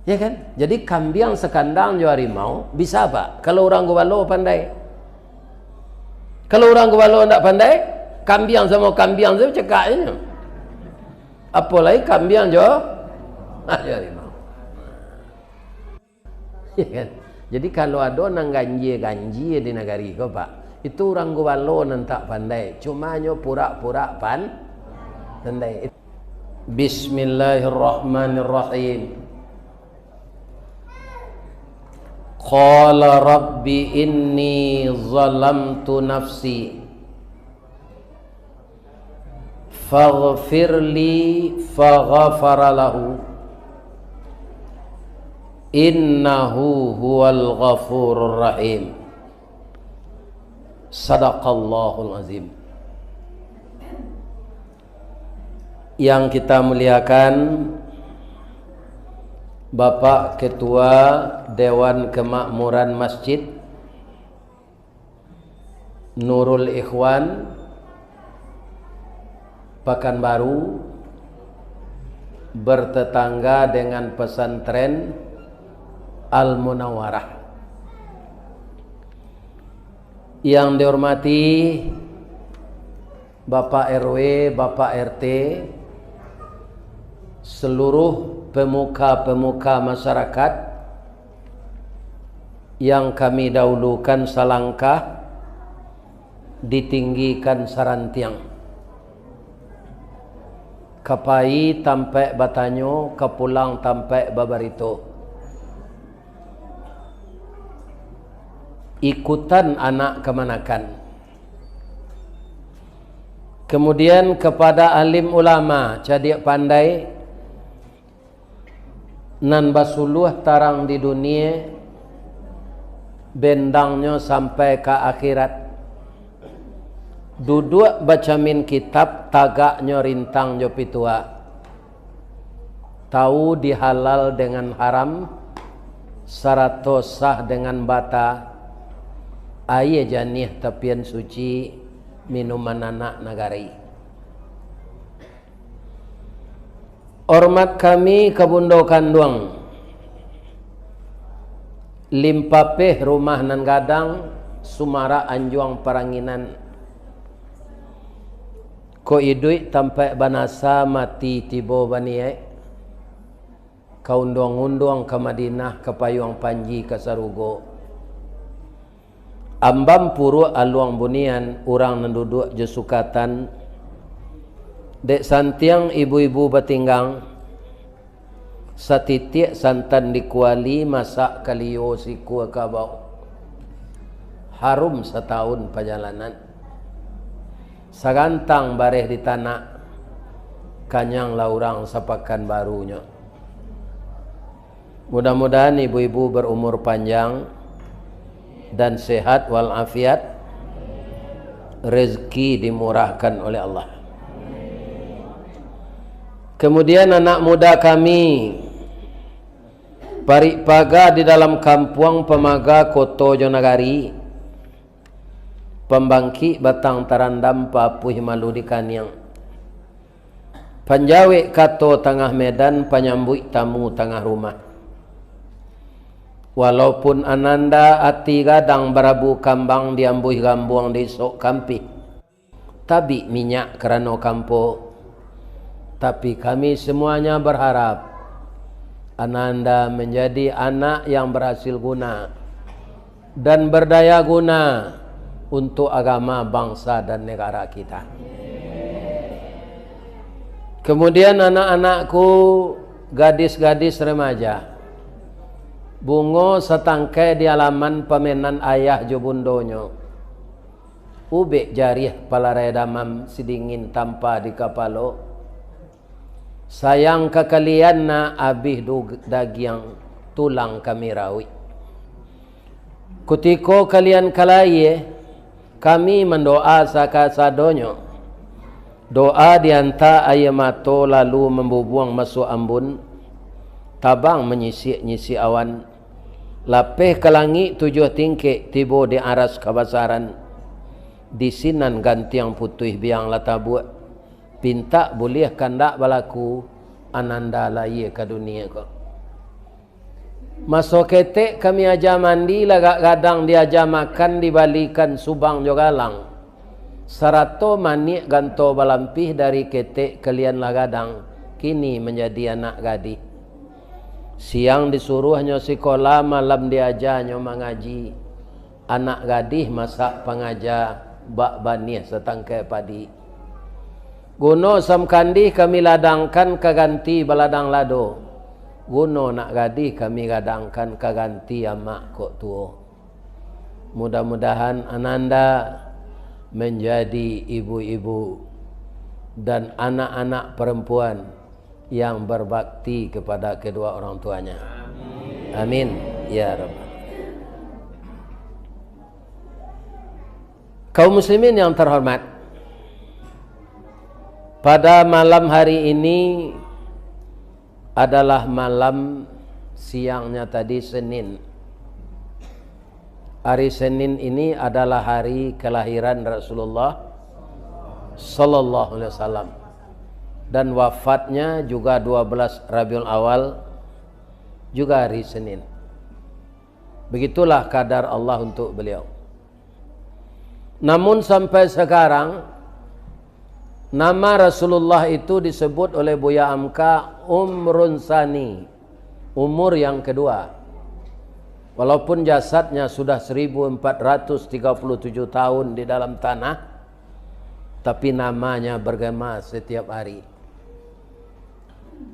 Ya kan? Jadi kambing sekandang jo harimau bisa apa? Kalau orang Gowalo pandai. Kalau orang Gowalo tidak pandai, kambing sama kambing itu cekaknya. Apalagi kambing jo harimau. Ya kan? Jadi kalau ada nang ganji di negari ko Pak, itu orang Gowalo nantak pandai. Cuma nyo pura-pura pandai. Bismillahirrahmanirrahim. Qala rabbi inni zalamtu nafsi faghfirli faghfara lahu innahu huwal ghafurur rahim. Sadaqallahul azim. Yang kita muliakan Bapak Ketua Dewan Kemakmuran Masjid Nurul Ikhwan Pekanbaru, bertetangga dengan pesantren Al-Munawwarah. Yang dihormati Bapak RW, Bapak RT, seluruh pemuka-pemuka masyarakat yang kami dahulukan salangkah, ditinggikan sarantiang, kapai tampai batanyo, kepulang tampai babarito. Ikutan anak kemanakan. Kemudian kepada alim ulama, cadik pandai, nan basuluh tarang di dunia, bendangnya sampai ke akhirat. Duduk bacamin kitab, tagaknya rintang jo pitua. Tahu dihalal dengan haram, sarato sah dengan bata. Aye janih tapian suci, minuman anak nagari. Hormat kami Kabundo Kanduang, Limpapeh Rumah nan Gadang, Sumara Anjuang Paranginan. Ko idui tampai banasa mati tibo baniai. Kaundong-undong ke Madinah, ke Payuang Panji, ke Sarugo. Ambam puru aluang bunian, orang nenduduk jesukatan. Dek santiang ibu-ibu batinggang, satitik santan dikuali, masak kaliyo siku kabau. Harum setahun perjalanan. Sagantang bareh di tanah, kanyang laurang sapakan barunya. Mudah-mudahan ibu-ibu berumur panjang dan sehat walafiat, rezeki dimurahkan oleh Allah. Kemudian anak muda kami, Parikpaga di dalam kampung Pemaga Koto Jonagari, Pembangki Batang Tarandam Papuh Malu di Kanyang, Panjawe Kato Tengah Medan, Penyambut tamu tengah rumah. Walaupun ananda ati gadang berabu kambang diambuh gambuang di sok kampi, tabi minyak kerana kampo. Tapi kami semuanya berharap ananda menjadi anak yang berhasil guna dan berdaya guna untuk agama, bangsa dan negara kita. Kemudian anak-anakku, gadis-gadis remaja, bungo setangkai di halaman pemenan ayah jobundonyo. Ubek jarih palaraya damam sidingin tanpa di kapalo. Sayang kekalian na abih dagiang tulang kami rawi. Kutiko kalian kalaye, kami mendoa sakasadonyo. Doa dianta ayamato lalu membubuang masuk ambun. Tabang menyisik-nyisik awan. Lapeh ke langit 7 tingkik tibo di aras kabasaran. Di sinan gantiang putih biang latabuat. Pinta boleh kandak balaku ananda laye ke dunia ko. Masuk ketek kami aja mandi, lagak gadang dia aja makan, dibalikan subang juga lang. Sarato manik ganto balampih dari ketek kalian lagadang, kini menjadi anak gadis. Siang disuruh nyo sekolah, malam diajar nyo mengaji. Anak gadis masak pengajar, bak banih setangkai padi. Guno sam kandih kami ladangkan kaganti baladang lado. Guno nak gadih kami gadangkan kaganti amak kok tuo. Mudah-mudahan ananda menjadi ibu-ibu dan anak-anak perempuan yang berbakti kepada kedua orang tuanya. Amin ya Rabbal. Kaum muslimin yang terhormat, pada malam hari ini adalah malam siangnya tadi Senin. Hari Senin ini adalah hari kelahiran Rasulullah Sallallahu Alaihi Wasallam, dan wafatnya juga 12 Rabiul Awal, juga hari Senin. Begitulah kadar Allah untuk beliau. Namun sampai sekarang nama Rasulullah itu disebut oleh Buya Amka umrun sani, umur yang kedua. Walaupun jasadnya sudah 1437 tahun di dalam tanah, tapi namanya bergema setiap hari.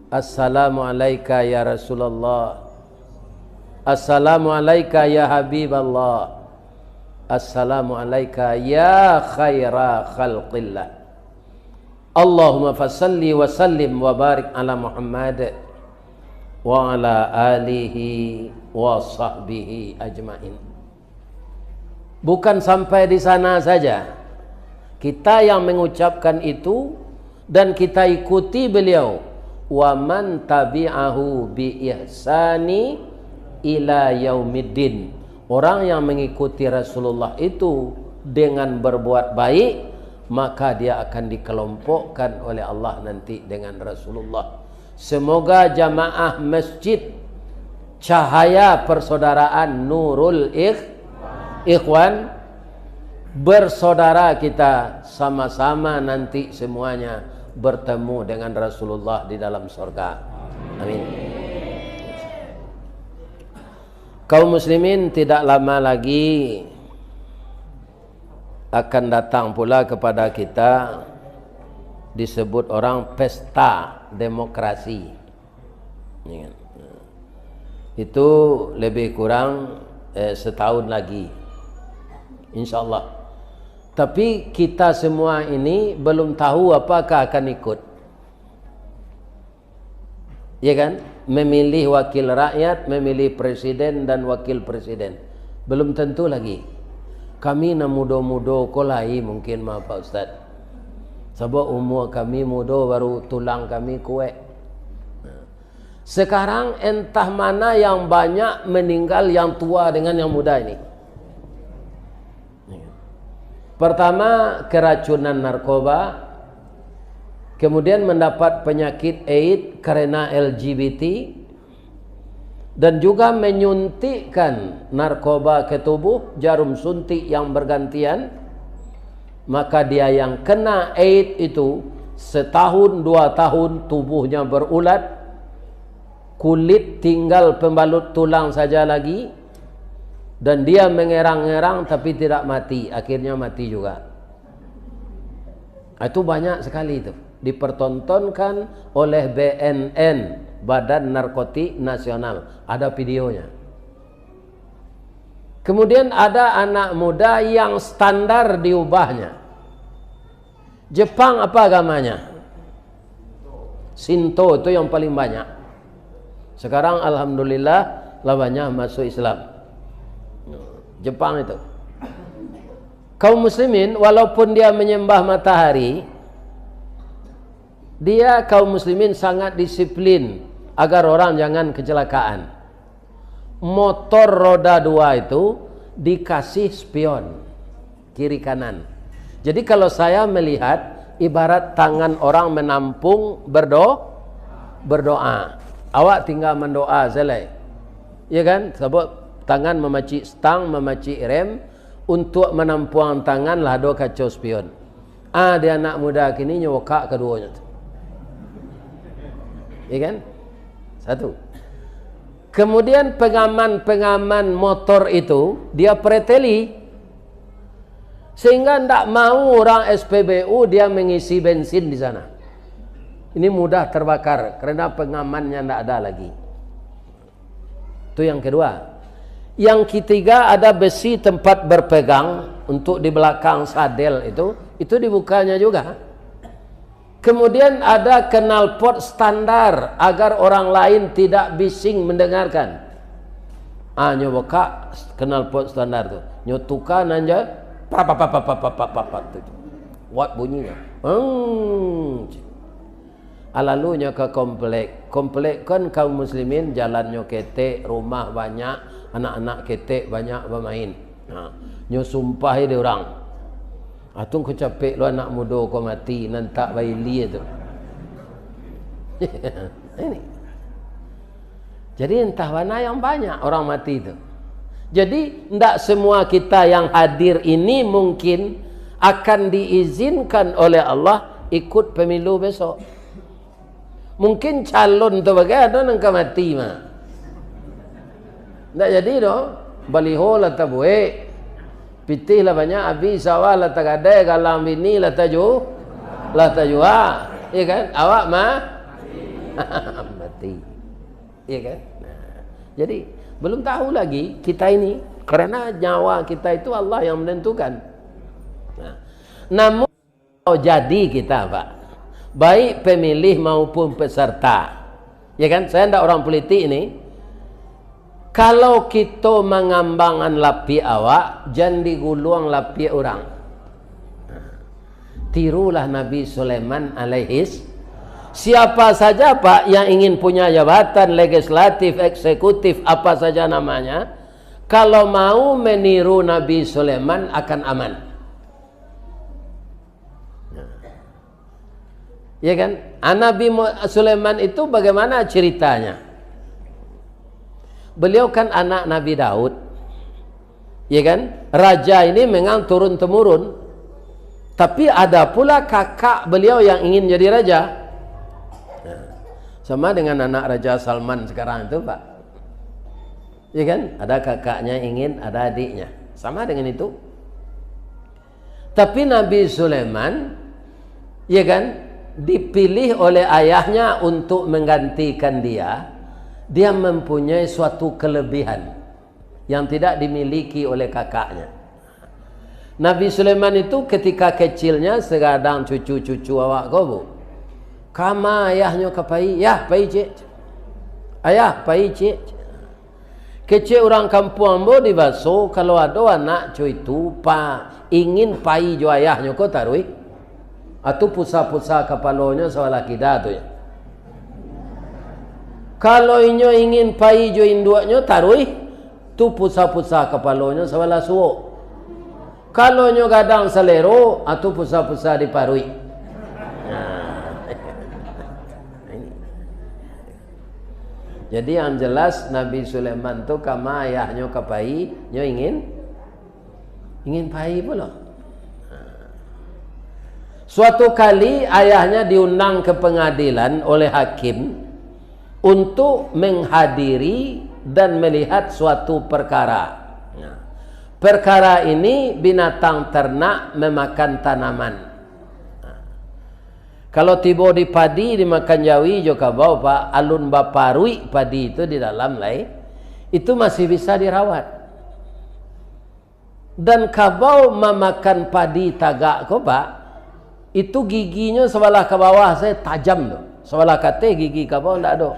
Assalamualaikum ya Rasulullah. Assalamualaikum ya Habiballah. Assalamualaikum ya khaira khalqillah. Allahumma fasalli wa sallim wa barik ala Muhammad wa ala alihi wa sahbihi ajmain. Bukan sampai di sana saja, kita yang mengucapkan itu dan kita ikuti beliau. Wa man tabi'ahu bi ihsani ila yaumiddin. Orang yang mengikuti Rasulullah itu dengan berbuat baik, maka dia akan dikelompokkan oleh Allah nanti dengan Rasulullah. Semoga jamaah masjid Cahaya Persaudaraan Nurul Ikhwan bersaudara kita sama-sama nanti semuanya bertemu dengan Rasulullah di dalam surga. Amin. Kaum muslimin, tidak lama lagi akan datang pula kepada kita disebut orang pesta demokrasi. Itu lebih kurang setahun lagi, insyaallah. Tapi kita semua ini belum tahu apakah akan ikut, ya kan? Memilih wakil rakyat, memilih presiden dan wakil presiden, belum tentu lagi. Kami na mudo-mudo kolai mungkin mah Pak Ustaz. Sebab umur kami mudo, baru tulang kami kuek. Sekarang entah mana yang banyak meninggal, yang tua dengan yang muda ini. Pertama, keracunan narkoba. Kemudian mendapat penyakit AIDS karena LGBT. Dan juga menyuntikkan narkoba ke tubuh, jarum suntik yang bergantian. Maka dia yang kena AIDS itu setahun 2 tahun tubuhnya berulat, kulit tinggal pembalut tulang saja lagi, dan dia mengerang-erang tapi tidak mati, akhirnya mati juga. Itu banyak sekali itu dipertontonkan oleh BNN, Badan Narkotik Nasional, ada videonya. Kemudian ada anak muda yang standar diubahnya. Jepang apa agamanya? Shinto, itu yang paling banyak. Sekarang alhamdulillah lawannya masuk Islam. Jepang itu. Kaum muslimin walaupun dia menyembah matahari, dia kaum muslimin sangat disiplin agar orang jangan kecelakaan. Motor roda 2 itu dikasih spion kiri kanan. Jadi kalau saya melihat ibarat tangan orang menampung berdoa. Awak tinggal mendoa selesai. Ya kan? Sebab tangan memacik stang, memacik rem, untuk menampuang tangan lah do kacau spion. Dia anak muda kini nyokak keduanya. Ya kan? Satu. Kemudian pengaman motor itu dia preteli, sehingga tidak mau orang SPBU dia mengisi bensin di sana. Ini mudah terbakar karena pengamannya tidak ada lagi. Itu yang kedua. Yang ketiga, ada besi tempat berpegang untuk di belakang sadel itu dibukanya juga. Kemudian ada knalpot standar agar orang lain tidak bising mendengarkan. Nyoboka knalpot standar tuh, nyotukan aja, buat bunyinya. Lalunya ke komplek kan kaum muslimin jalannya ketek, rumah banyak, anak-anak ketek banyak bermain. Nyo sumpah dia orang. Atung kecapek lu anak muda kau mati nantak baili itu. Ini. Jadi entah mana yang banyak orang mati itu. Jadi tidak semua kita yang hadir ini mungkin akan diizinkan oleh Allah ikut pemilu besok. Mungkin calon tu bagai ada nangka mati mah. Tak jadi doh. Baliho lah tabuek. Pitih lah banyak, habis sawah lah tak ada, galang bini lah taju. Lah tajua. Iya kan? Awak mah mati. Iya kan? Jadi belum tahu lagi kita ini, karena nyawa kita itu Allah yang menentukan. Namun jadi kita Pak, baik pemilih maupun peserta, ya kan? Saya tidak orang politik ini. Kalau kita mengambangan lapi awak, jangan diguluang lapi orang. Tirulah Nabi Sulaiman alaihis. Siapa saja Pak yang ingin punya jabatan legislatif, eksekutif, apa saja namanya, kalau mau meniru Nabi Sulaiman akan aman. Ya kan? Nabi Sulaiman itu bagaimana ceritanya? Beliau kan anak Nabi Daud. Ya kan? Raja ini memang turun-temurun. Tapi ada pula kakak beliau yang ingin jadi raja. Sama dengan anak Raja Salman sekarang itu Pak. Ya kan? Ada kakaknya ingin, ada adiknya. Sama dengan itu. Tapi Nabi Sulaiman, ya kan, dipilih oleh ayahnya untuk menggantikan dia. Dia mempunyai suatu kelebihan yang tidak dimiliki oleh kakaknya. Nabi Sulaiman itu ketika kecilnya segadang cucu-cucu awak kau bu. Kama ayahnya kapai, ya pai cik. Ayah pai cik. Kecil orang kampung ambo di baso kalau ada anak cuy itu ingin pai jo ayahnya kau tarui. Atau pusa-pusa kepalanya soal akidah tu ya. Kalau inyo ingin pai jo induaknya tarui, tu pusa-pusa kepalanya sebelah suo. Kalau inyo gadang selero, atau pusa-pusa diparui. Jadi yang jelas Nabi Sulaiman tu kama ayahnya kapai, nyo ingin pai pula. Suatu kali ayahnya diundang ke pengadilan oleh hakim untuk menghadiri dan melihat suatu perkara. Perkara ini binatang ternak memakan tanaman. Kalau tiba di padi dimakan jawi juga bau Pak, alun baparui padi itu di dalam lai, itu masih bisa dirawat. Dan kabau memakan padi tagak ko Pak, itu giginya sebelah ke bawah saya tajam tuh. Sebelah kate gigi kabau ndak ada.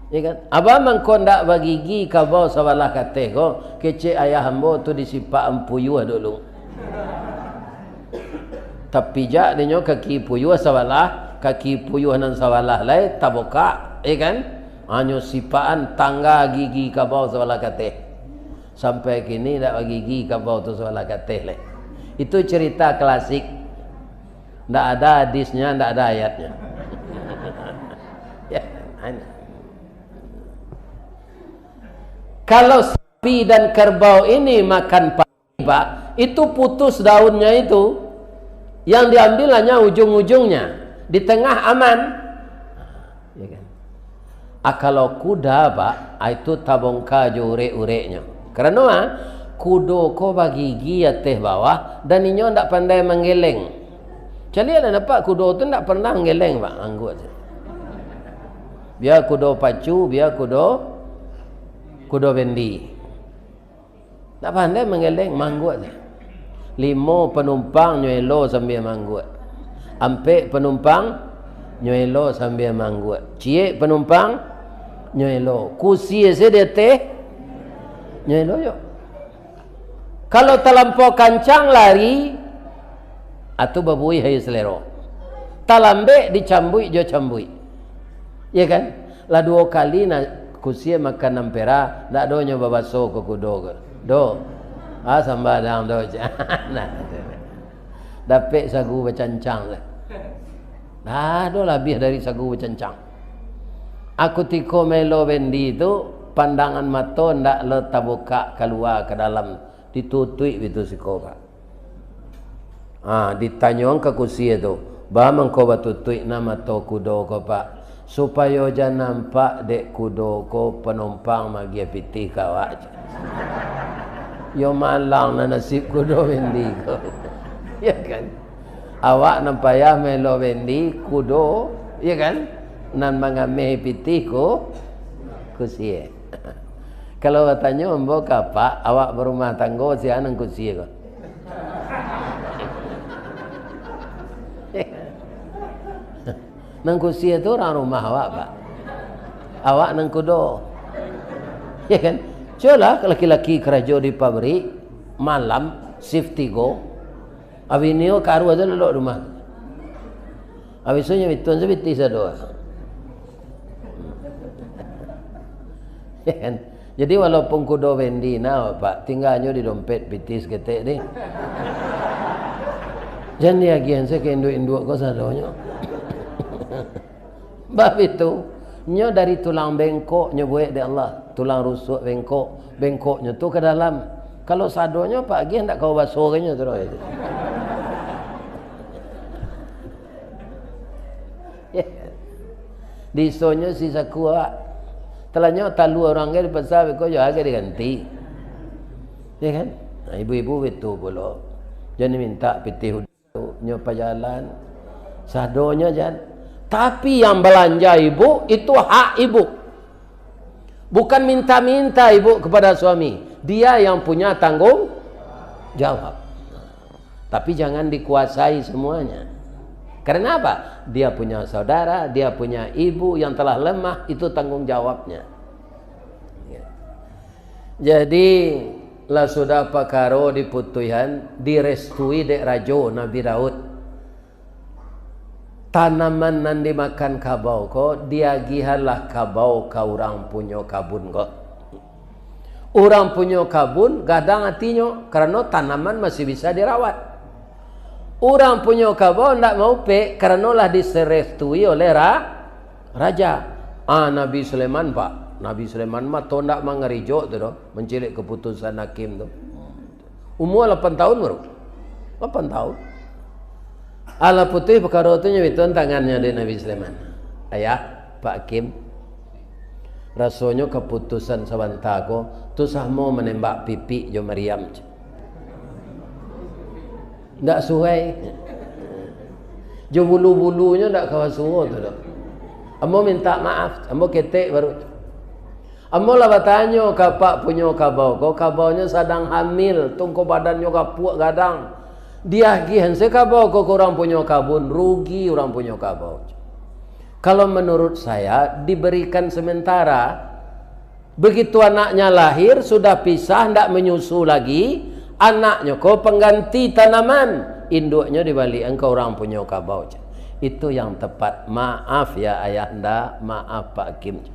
Ya kan? Abang mangko ndak bagi gigi kabau sebelah kate ko, kece ayah hambo tu disipak empuyu dulu. Tapi jak dia kaki puyu sebelah, kaki puyu nan sebelah lai taboka, ya kan? Hanya sipaan tangga gigi kabau sebelah kate. Sampai kini ndak bagi gigi kabau tu sebelah kate lai. Itu cerita klasik. Ndak ada hadisnya, ndak ada ayatnya. Ya, Kalau sapi dan kerbau ini makan padi, Pak, itu putus daunnya itu. Yang diambil hanya ujung-ujungnya. Di tengah aman. Ya kan? Kalau kuda, Pak, itu tabung kaju urek-ureknya. Karena kudo ko bagi gigi teh bawah dan inyo ndak pandai menggeleng. Kalian nampak kudo tu ndak pernah menggeleng, Pak, anggut. Biar kudo pacu, biar kudo bendi. Tak pandai menggeleng, manggut. 5 penumpang nyuelo sambil manggut. Ampe penumpang nyuelo sambil manggut. Cie penumpang nyuelo. Kursi dia teh nyuelo yo. Kalau terlampau kancang lari atau babui hai selero. Talambe dicambui jo cambui. Ya kan? Lah 2 kali na kursi makan nampera, ndak do nyo babaso ke kudo ke. Do. Sambadang do. Nah. Dapat sagu bercancang lah. Do lebih dari sagu bercancang. Aku tiko melo bendi itu pandangan mata ndak le tabuka keluar ke dalam ditutui itu sikoba. Ditanyong ke kursi itu, bah mengko batutui nama to kudo ko Pak, supaya jangan nampak dek kudo ko penumpang magi pitih kawak. Yo malang na nasib kudo bendi ko. Ya kan? Awak nampaya melo bendi kudo, ya kan? Nan mangame pitih ko kursi. Kalau katanya mbok Pak, awak berumah tangga si anang kursi ko. Nang kursi itu orang rumah awak, Pak. Awak nang kudo. Ya kan? Coba laki-laki kerja di pabrik malam shift 3. Abi nio karu aja lelok rumah. Abi sonya bitun sebiti sado. Ya kan? Jadi walaupun kudo bendi Pak, tinggalnya di dompet pitis ketek deh. Jangan diagian saya ke induk-induk kau sadonya. Bab itu nyo dari tulang bengkok nyo buat de Allah, tulang rusuk bengkoknya tu ke dalam. Kalau sadonya Pak Gi hendak kau basornya terus. Di sonyo si sakua telanya talu orang ke di pasar kau jo agak diganti. Ya kan? Nah, ibu-ibu itu pula. Jangan minta pitih nyo pajalan. Sadonya jangan. Tapi yang belanja ibu itu hak ibu. Bukan minta-minta ibu kepada suami. Dia yang punya tanggung jawab. Tapi jangan dikuasai semuanya. Karena apa? Dia punya saudara, dia punya ibu yang telah lemah, itu tanggung jawabnya. Jadi lah sudah pakaro diputuyan direstui dek rajo Nabi Daud. Tanaman nan dimakan kabau ko dia gihalah kabau ka orang punya kabun ko. Orang punya kabun gadang hatinya karena tanaman masih bisa dirawat. Orang punya kabau ndak mau pe karena lah diserestui oleh raja. Nabi Sulaiman Pak. Nabi Sulaiman mah to ndak mangerijo tu doh mencilik keputusan hakim tu. Umur 8 tahun baru. 8 tahun. Ala putih perkara itu nyewitun tangannya di Nabi Sulaiman. Ayah, Pak Hakim, rasanya keputusan sabantako tu sahmo menembak pipi jo Maryam. Ndak suai. Jo bulu-bulunya ndak kawasuo tu dah. Amo minta maaf, amo ketek baru. Amo lah bertanya ke Pak punya kabau, ko kabaunya sedang hamil, tunggu badannya kapuak gadang. Dia gihan sekabau ko orang punya kabun, rugi orang punya kabau. Kalau menurut saya diberikan sementara. Begitu anaknya lahir sudah pisah, ndak menyusu lagi, anaknya ko pengganti tanaman, induknya dibalikan ke orang punya kabau. Itu yang tepat. Maaf ya ayahanda, maaf Pak Hakim.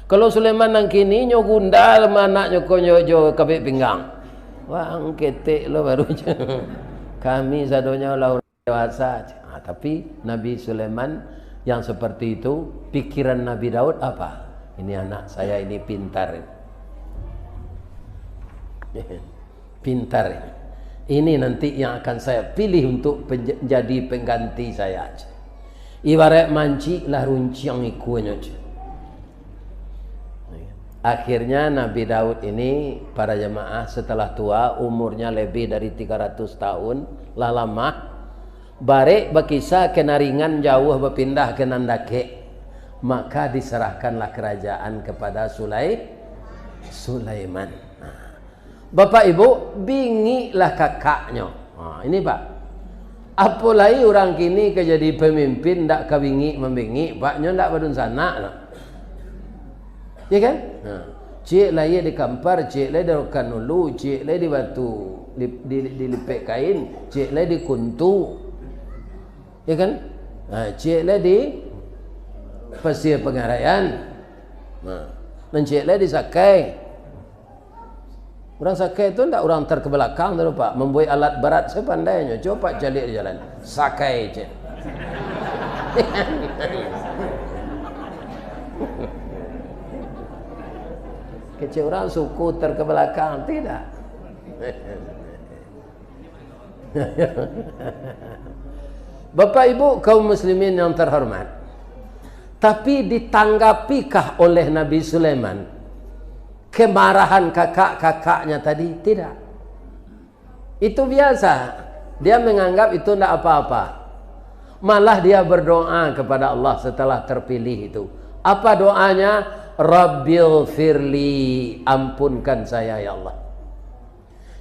Kalau Sulaiman nang kini nyo gundal anaknya ko nyo kabeh pinggang. Wah ketek lo baru. Kami sadonya orang dewasa. Tapi Nabi Sulaiman yang seperti itu, pikiran Nabi Daud apa? Ini anak saya ini pintar. Pintar. Ini nanti yang akan saya pilih untuk menjadi pengganti saya. Ibarat manci lah runcing ikunya. Akhirnya Nabi Daud ini, para jemaah, setelah tua, umurnya lebih dari 300 tahun, lah lama, barek berkisah kenaringan jauh berpindah ke Nandake, maka diserahkanlah kerajaan kepada Sulaiman. Bapak Ibu, bingilah kakaknya. Ini Pak, apalagi orang kini ke jadi pemimpin ndak kebingi membingi, paknya ndak badun sana lah. Ya kan? Cik lah ia dikampar, cik lah dirokan ulu, cik lah di batu, dilipek kain, cik lah di kuntu. Ya kan? Cik lah di pasir pengaraian. Dan cik lah disakai. Orang sakai itu tidak orang terkebelakang tu Pak, membuat alat berat sepandainya. Coba cari di jalan. Sakai cik. Kecil orang suku terkebelakang tidak. Bapak Ibu kaum muslimin yang terhormat, tapi ditanggapikah oleh Nabi Sulaiman kemarahan kakak-kakaknya tadi? Tidak. Itu biasa. Dia menganggap itu tidak apa-apa. Malah dia berdoa kepada Allah setelah terpilih itu. Apa doanya? Rabbil firli, ampunkan saya ya Allah.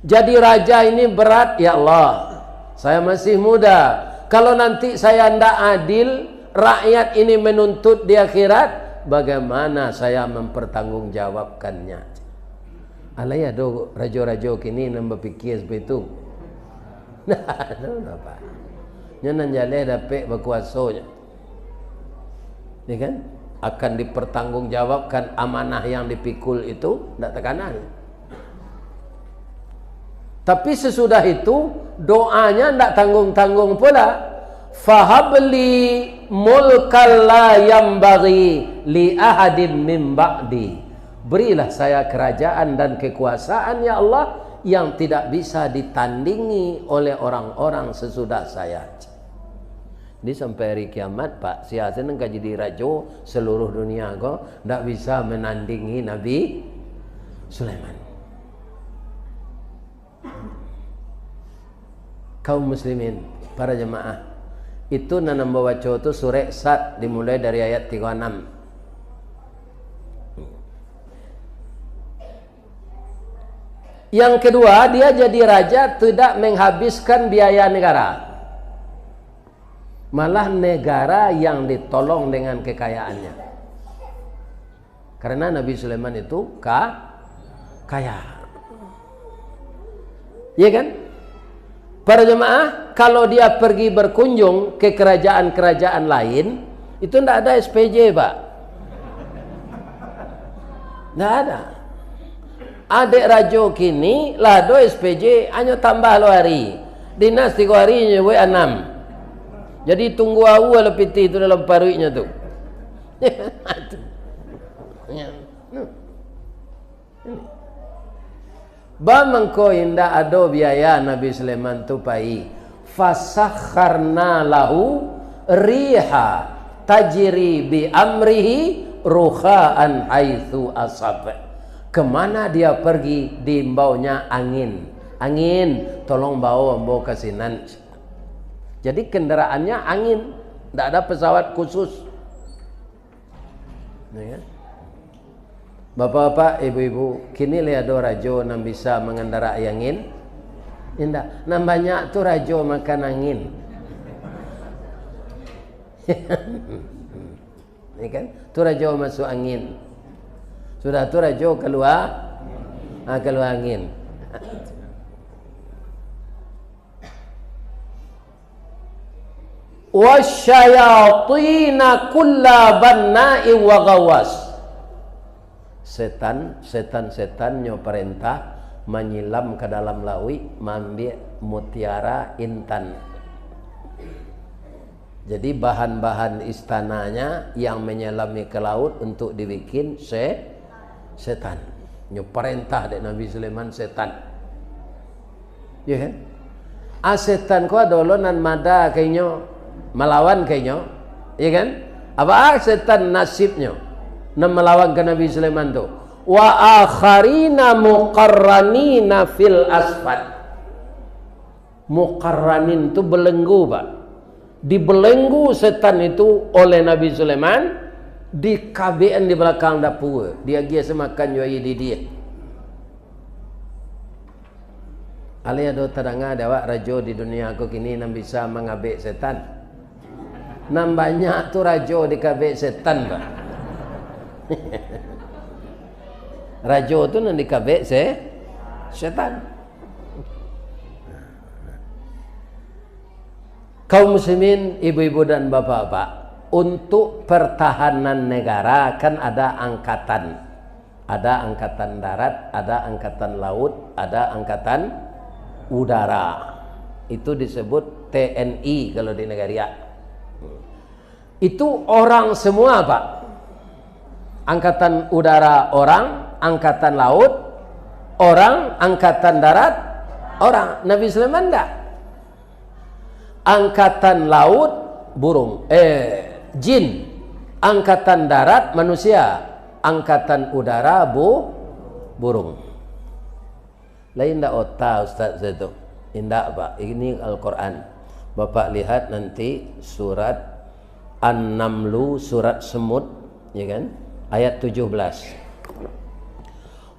Jadi raja ini berat ya Allah. Saya masih muda. Kalau nanti saya tidak adil, rakyat ini menuntut di akhirat, bagaimana saya mempertanggungjawabkannya? Alai ada raja-raja kini yang berfikir seperti itu. Nah, Pak. Nyanan jale dapat berkuasanya. Ya kan? Akan dipertanggungjawabkan amanah yang dipikul itu, tidak tekanan. Tapi sesudah itu doanya tidak tanggung-tanggung pula. Fahabli mulkal la yambaghi li ahadin min ba'di. Berilah saya kerajaan dan kekuasaan ya Allah yang tidak bisa ditandingi oleh orang-orang sesudah saya. Ini sampai hari kiamat Pak, siasa nengka jadi raja seluruh dunia kok tidak bisa menandingi Nabi Sulaiman. Kaum muslimin, para jemaah, itu nanam baca itu surah Sad dimulai dari ayat 36. Yang kedua, dia jadi raja tidak menghabiskan biaya negara. Malah negara yang ditolong dengan kekayaannya. Karena Nabi Sulaiman itu kaya. Iya kan? Para jemaah, kalau dia pergi berkunjung ke kerajaan-kerajaan lain, itu tidak ada SPJ Pak. Tidak ada. Adik raja kini lah do SPJ hanya tambah lo hari. Dinas 3 hari nyewe 6. Jadi tunggu awal lepiti itu dalam paruiknya tu. Bamangko indah ada biaya Nabi Sulaiman tu pai. Fasakharna lahu riha tajri bi amrihi ruhaan haitsu asab. Kemana dia pergi diimbaunya angin. Angin tolong bawa kasinan. Jadi kendaraannya angin, tidak ada pesawat khusus. Ya. Bapak-bapak, ibu-ibu, kini lihat ada raja yang bisa mengendarai angin. Indah, nah banyak tu raja makan angin. Ini kan, tu raja masuk angin. Sudah tu raja keluar, keluar angin. wasyayatina kulla banna'i wa gawas. Setan-setannya perintah menyilam ke dalam laut mengambil mutiara intan. Jadi bahan-bahan istananya yang menyelami ke laut untuk dibikin setan. Nyo perintah dek Nabi Sulaiman setan. Ya kan? Setan ko adolo nan mada kainyo melawan kainyo. Ya kan? Apa setan nasibnya nan melawan ke Nabi Sulaiman tu? Wa akharina muqarranina fil asfad. Muqarranin tu belenggu, Pak. Dibelenggu setan itu oleh Nabi Sulaiman di KBN di belakang dapur. Dia biasa makan juai di dia. Ali ada terangah dawak rajo di dunia aku kini nam bisa mengabek setan. Nam banyak tu rajo di kabek setan, Pak. Rajo tu nan di kabek setan. Kaum muslimin, ibu-ibu dan bapak-bapak, untuk pertahanan negara kan ada angkatan. Ada angkatan darat, ada angkatan laut, ada angkatan udara. Itu disebut TNI kalau di negara. Itu orang semua, Pak. Angkatan udara orang, angkatan laut orang, angkatan darat orang. Nabi Sulaiman enggak. Angkatan laut burung, jin. Angkatan darat manusia. Angkatan udara burung. Lain tak otak Ustaz itu. Indah, Pak. Ini Al-Quran. Bapak lihat nanti surat An-Namlu, surat semut, ya kan? Ayat 17.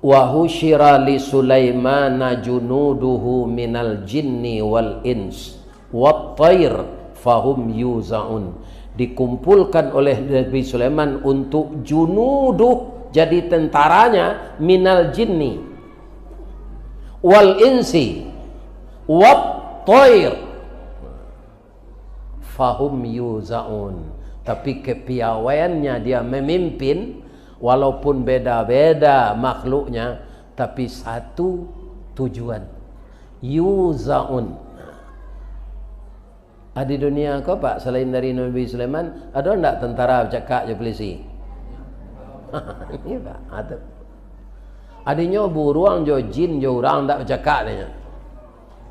Wa husyira li Sulaimana junuduhu minal jinni wal ins wat-tayr fahum yuzaun. Dikumpulkan oleh Nabi Sulaiman untuk junuduh, jadi tentaranya, minal jinni wal insi wat-tayr fahum yuzaun. Tapi kepiawaiannya dia memimpin, walaupun beda-beda makhluknya, tapi satu tujuan, yuzaun. Di dunia kau, Pak, selain dari Nabi Sulaiman, ada enggak tentara bercakap je polisi? Ini, Pak, ada. Adanya buruang jo jin jo orang tak bercakap dia.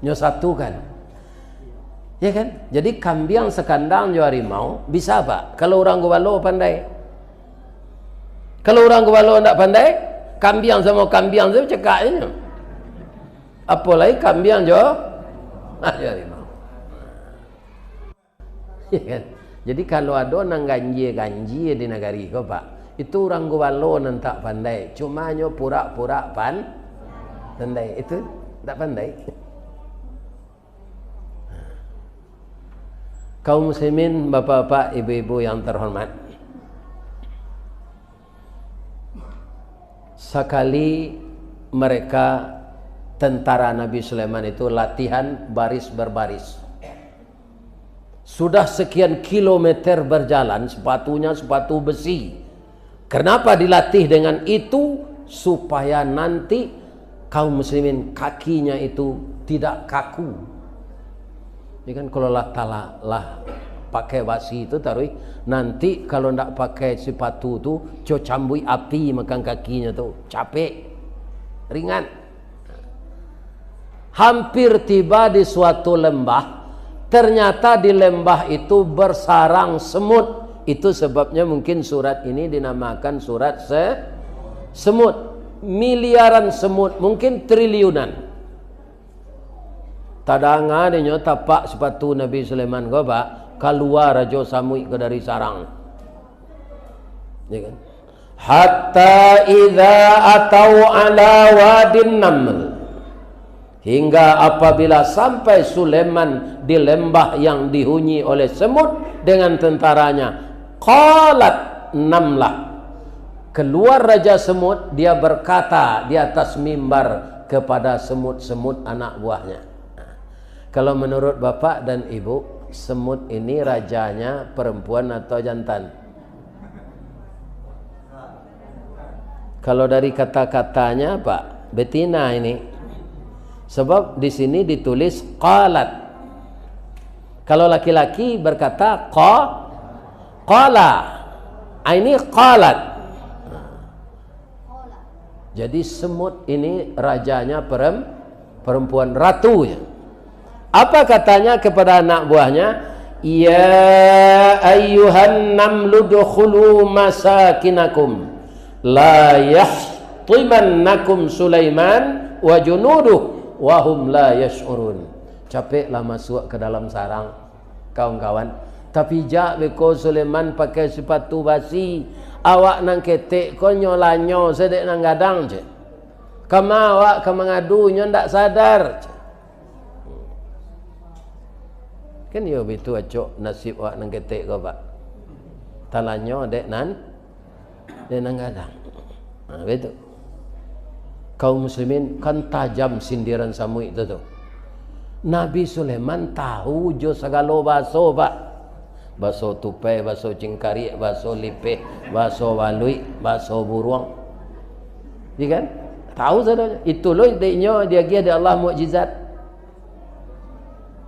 Nyo satu kan. Ya kan? Jadi kambing sekandang jo harimau bisa, Pak, kalau orang gobalo pandai. Kalau orang gobalo enggak pandai, kambing sama kambing tu bercakap je. Apalagi kambing jo harimau. Ya kan? Jadi kalau ada nang ganji di negari kau, Pak, itu orang gowalo nan tak pandai, cuma nyo pura-pura pandai, itu tak pandai. Kaum muslimin, bapak-bapak, ibu-ibu yang terhormat, sekali mereka tentara Nabi Sulaiman itu latihan baris berbaris. Sudah sekian kilometer berjalan, sepatunya sepatu besi. Kenapa dilatih dengan itu? Supaya nanti kaum muslimin kakinya itu tidak kaku. Ya kan, kalau lah pakai basi itu taruh, nanti kalau tidak pakai sepatu tu, cambui api makan kakinya tu, capek, ringan. Hampir tiba di suatu lembah. Ternyata di lembah itu bersarang semut. Itu sebabnya mungkin surat ini dinamakan surat semut. Miliaran semut, mungkin triliunan. Tadanga dinyo tapak sepatu Nabi Sulaiman ko, Pak, keluar rajo samui ke dari sarang. Ya kan? Hatta idza atau ala wadin naml. Hingga apabila sampai Sulaiman di lembah yang dihuni oleh semut dengan tentaranya, qalat namlah, keluar raja semut, dia berkata di atas mimbar kepada semut-semut anak buahnya. Kalau menurut bapak dan ibu, semut ini rajanya perempuan atau jantan? Kalau dari kata-katanya, Pak, betina ini. Sebab di sini ditulis qalat. Kalau laki-laki berkata qala. Ini qalat. Jadi semut ini rajanya perempuan, ratunya. Apa katanya kepada anak buahnya? Ya ayyuhan namlu dukhulu masakinakum la yahtimannakum Sulaiman wa junuduh wa hum la yash'urun. Capeklah masuk ke dalam sarang kawan-kawan, tapi jak beko Sulaiman pakai sepatu basi, awak nang ketek ko nyolanyo sedek nang gadang je. Kama awak ke mengadu nyo ndak sadar. Kan yo betu acok nasib awak nang ketek ko pak. Talanyo dek nan gadang. Nah, betul. Kaum muslimin kan tajam sindiran Samui itu tuh. Nabi Sulaiman tahu jo segala baso pak. Baso tupai, baso cingkari, baso lipeh, baso walui, baso buruang. Iya kan? Tahu saudara. Itu loh deknya dia dia Allah mukjizat.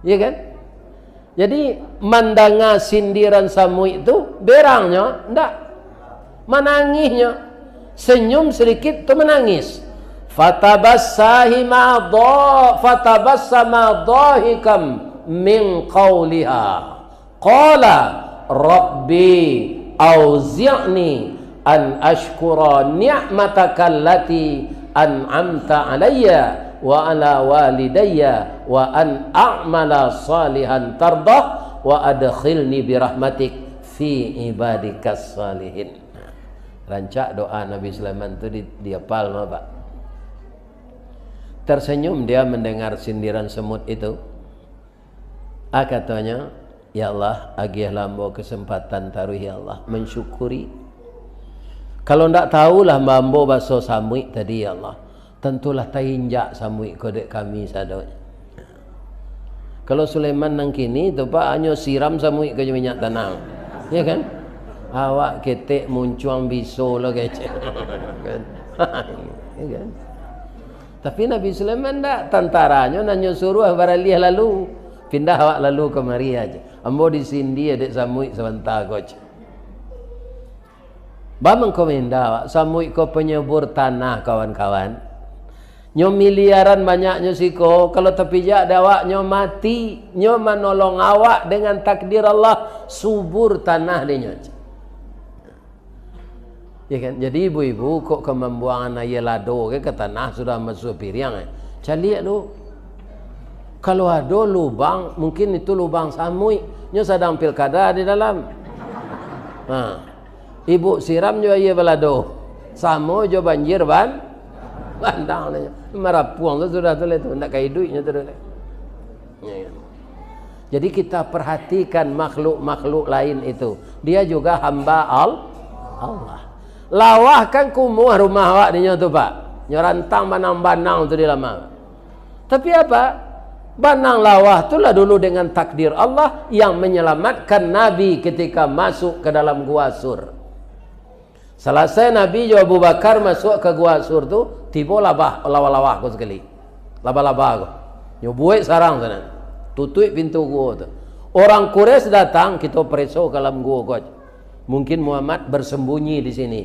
Iya kan? Jadi mandanga sindiran Samui itu berangnya ndak, menangisnya, senyum sedikit tu menangis. Fatabassama dhahikam min qawliha qala rabbi auzi'ni an ashkura ni'mataka allati an'amta alayya wa ala walidayya wa an a'mala salihan tardah wa adkhilni birahmatik fi ibadikas salihin. Rancak doa Nabi Sulaiman itu dia palma pak. Tersenyum dia mendengar sindiran semut itu. Katanya, ya Allah, agih lambo kesempatan taruh ya Allah mensyukuri. Kalau ndak tahulah mambo baso Samui tadi ya Allah, tentulah tainjak Samui kodek kami sadonya. Kalau Sulaiman nang kini tu pak hanya siram Samui ke minyak tanah, ya kan? Awak ketek muncuang biso lo kece, kan? Ya kan? Tapi Nabi Sulaiman ndak, tentaranya nanya suruh baralih lalu pindah awak lalu kemari aja. Ambo di sini adek Samui sebentar coach. Bamang komenda awak Samui ko penyebur tanah kawan-kawan. Nyo miliaran banyaknya siko, kalau tepi jak awak nyo mati, nyo menolong awak dengan takdir Allah subur tanah dia. Ya kan? Jadi ibu-ibu kok ke membuangan air lado ke tanah sudah masuk piring cari tu. Kalau ada lubang, mungkin itu lubang Samui. Nyo sedang pilkada di dalam. Nah, ibu siram jo air balado. Samui jo banjir bandang nya. Merapuang tu sudah tu le tu nak kai duitnya tu. Ya. Jadi kita perhatikan makhluk-makhluk lain itu. Dia juga hamba Allah. Lawah kan kumuh rumah awak ni tu pak. Nyorantang banang-banang tu di lama. Tapi apa? Banang lawah itulah dulu dengan takdir Allah yang menyelamatkan Nabi ketika masuk ke dalam gua Sur. Selesai Nabi Abu Bakar masuk ke gua Sur tu, tiba lawah-lawah aku sekali. Laba-laba aku. Nyobuik sarang sana. Tutup pintu gua tu. Orang Quraisy datang, kita preso ke dalam gua kau. Mungkin Muhammad bersembunyi di sini.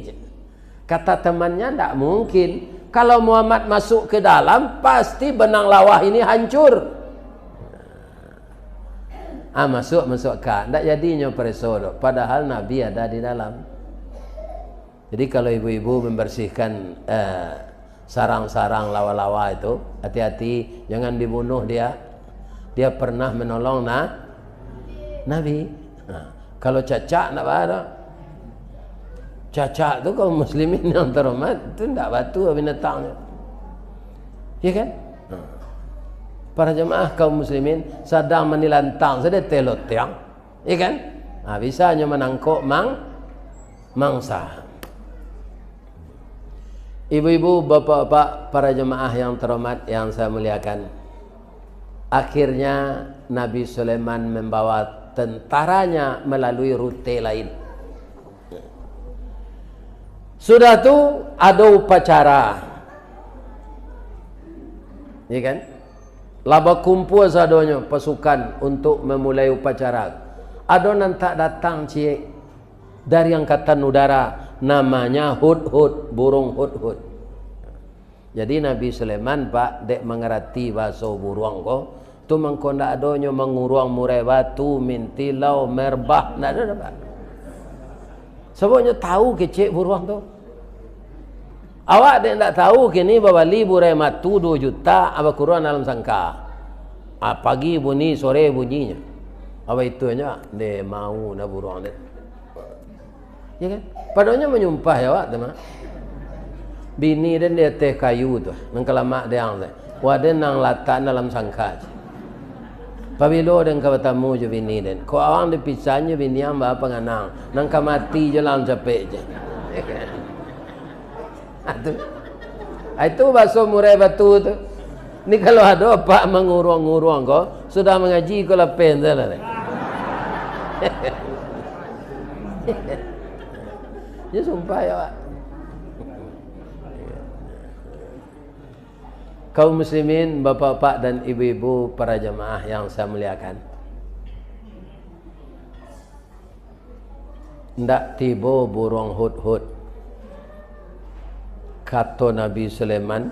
Kata temannya, tidak mungkin. Kalau Muhammad masuk ke dalam, pasti benang lawah ini hancur. Masuk kak. Tidak jadinya preso. Padahal Nabi ada di dalam. Jadi kalau ibu-ibu membersihkan sarang-sarang lawa-lawa itu, hati-hati, jangan dibunuh dia. Dia pernah menolong Nabi. Kalau cacak tak ada. Cacak tu kaum muslimin yang terhormat tu tak batu binatangnya. Ya kan? Para jemaah kaum muslimin sedang menilantang sedang telot tiang. Ya kan? Bisa hanya menangkuk mangsa. Ibu-ibu, bapak-bapak, para jemaah yang terhormat yang saya muliakan. Akhirnya Nabi Sulaiman membawa tentaranya melalui rute lain. Sudah tu ada upacara. Ya kan? Laba kumpul sadonya pasukan untuk memulai upacara. Ada nanti datang cie dari angkatan udara namanya hudhud, burung hudhud. Jadi Nabi Sulaiman pak dek mengerti bahasa burung ko, tu mengkondak adonyo menguruang murai batu mintilau merbah nak ada pak. Sebabnya tahu kecik burung tu. Awak dek tak tahu kini babali burai matu 2 juta apa kurang dalam sangka. Pagi bunyi, sore bunyinya. Apa itunya? Dia mau nak burung dek. Ya kan? Padahal menyumpah ya awak teman. Bini dan dia teh kayu tu, nang kelamak dia ang tu. Wah dia nang latan dalam sangka. Pabilo dan kawatamu je bini dan. Ko awang dipisahnya bini ang ba penganang, nang kamati je dalam capek je. Itu bahasa murai batu tu. Ni kalau ada pak menguruang-nguruang ko, sudah mengaji ko lapen dah lah. Ya sumpah ya pak. Kaum muslimin, bapak-bapak dan ibu-ibu para jamaah yang saya muliakan. Ndak tiba burung hud-hud. Kata Nabi Sulaiman,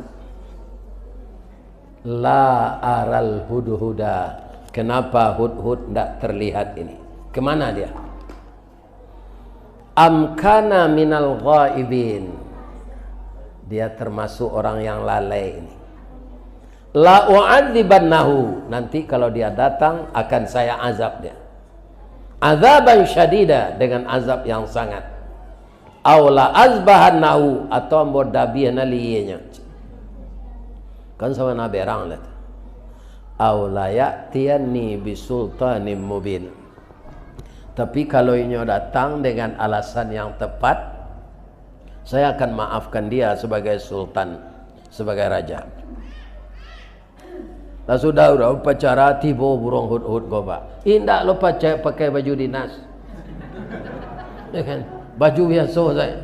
la aral hudhuda. Kenapa hud-hud ndak terlihat ini? Kemana dia? Amkana minal ghaibin. Dia termasuk orang yang lalai ini. La u'adzibannahu, nanti kalau dia datang akan saya azab dia. Azaban syadida, dengan azab yang sangat. Aw la azbahannahu, atau ambo dabiana liyenya. Kan sama nabi orang lah. Aw la ya'tiyanni bisultanim mubin. Tapi kalau ini datang dengan alasan yang tepat, saya akan maafkan dia sebagai sultan, sebagai raja. Lah sudah upacara tiba burung hud-hud go pak. Indak lupa pakai baju dinas. Ya kan? Baju biasa saya.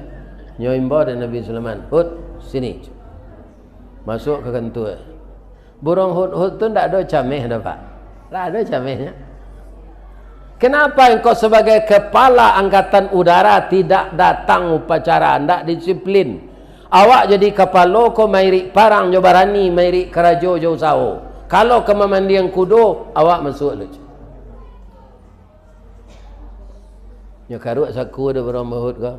Nyoimba dan Nabi Sulaiman. Hud sini. Masuk ke kantor. Burung hud-hud tu ndak ada camih dah pak. Tak ada camihnya. Kenapa engkau sebagai kepala angkatan udara tidak datang upacara, ndak disiplin? Awak jadi kepala kau mairik parang jo barani mairik kerajo jo sao. Kalau ke memandian kudo, awak masuk lu. Nya karuk saku ada berapa mahut ke?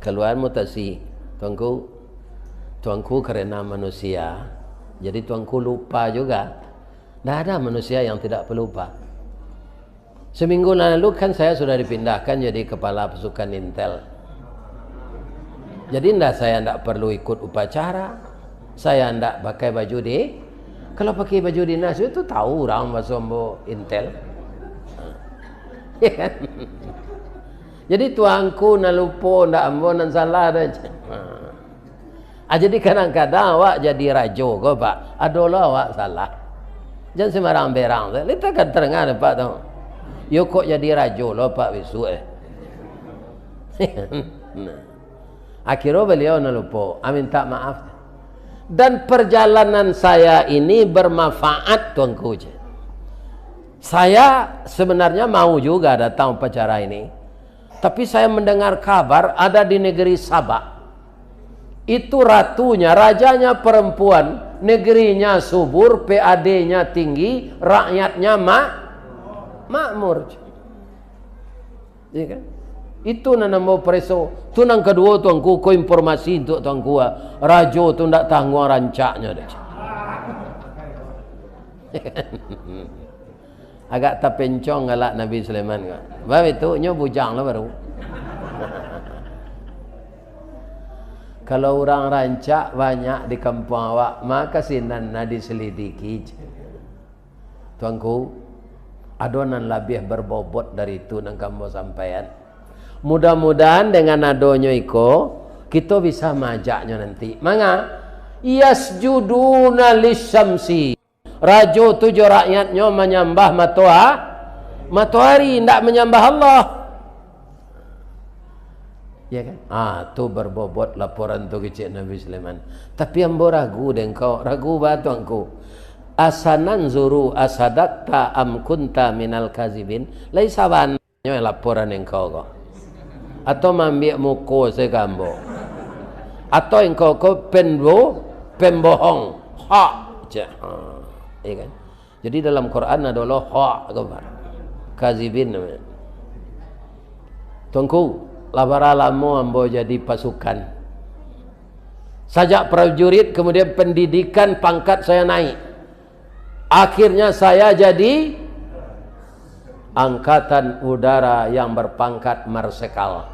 Keluar mutasi. Tuanku kerana manusia. Jadi tuanku lupa juga. Tidak ada manusia yang tidak pelupa. Seminggu lalu kan saya sudah dipindahkan jadi kepala pasukan Intel. Jadi saya tidak perlu ikut upacara. Saya tidak pakai baju di. Kalau pakai baju dinas itu tahu orang masuk Intel. Ya kan? Jadi tuanku nak lupa, nak ambo nan salah dah. Jadi kadang-kadang awak jadi rajo ke pak, adalah awak salah. Jangan sembarang berang. Kita kan terengah pak tahu. Yo kok jadi rajo lo pak bisu Akhirnya beliau nak lupa, minta maaf. Dan perjalanan saya ini bermanfaat tuanku. Saya sebenarnya mau juga datang upacara ini. Tapi saya mendengar kabar ada di negeri Sabah. Itu ratunya, rajanya perempuan. Negerinya subur, PAD-nya tinggi, rakyatnya makmur. Iya kan? Itu nana mau preso. Tu nang kedua tuanku ko informasi untuk tuanku. Rajo tu ndak tanggung rancaknya dah. Agak terpencong galak Nabi Sulaiman kan. Sebab itu nyo bujang lah baru. Kalau orang rancak banyak di kampung awak, maka sinan diselidiki. Tuanku, adonan lebih berbobot dari itu nang kamu sampaian. Mudah-mudahan dengan adonyo iko kita bisa majaknya nanti. Manga yasjuduna lisyamsi. Rajo tujuh rakyatnya menyembah matahari, tidak menyembah Allah. Ya kan? Tu berbobot laporan tu kecil Nabi Sulaiman. Tapi yang ragu dengkau, ragu batuanku. Asanan zuru asadakta am kunta minal kazibin. Laisa banyak laporan engkau kau. Atau mambiak muko sekambo. Atau engkau penbo pembohong, hak je. Ya kan? Jadi dalam Quran adalah hak kabar. Kazibin namanya. Tuanku, labara-lamo ambo jadi pasukan. Sajak prajurit, kemudian pendidikan, pangkat saya naik. Akhirnya saya jadi angkatan udara yang berpangkat marsekal.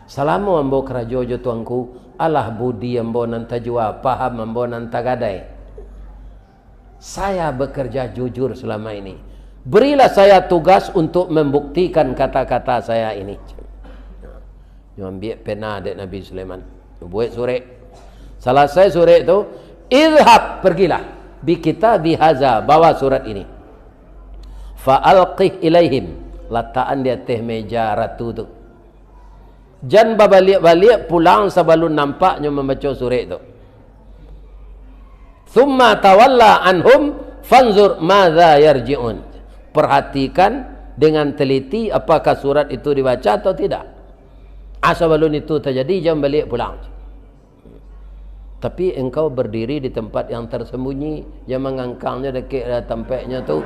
Salamu ambo kerajojo tuanku, alah budi ambo nanta jua, paham ambo nanta gadai. Saya bekerja jujur selama ini. Berilah saya tugas untuk membuktikan kata-kata saya ini. Ambil pena dek Nabi Sulaiman, buat surat. Selesai surat itu, idhab, pergilah, bi kitabi haza, bawa surat ini. Fa'alqih ilaihim, letakkan di atas meja ratu tu. Jangan balik-balik pulang sebelum nampaknya membaca surat itu. Thumma tawalla anhum fanzur madza yarji'un. Perhatikan dengan teliti apakah surat itu dibaca atau tidak. Sebelum itu terjadi, jangan balik pulang. Tapi engkau berdiri di tempat yang tersembunyi, yang mengangkangnya dekat tempatnya tu.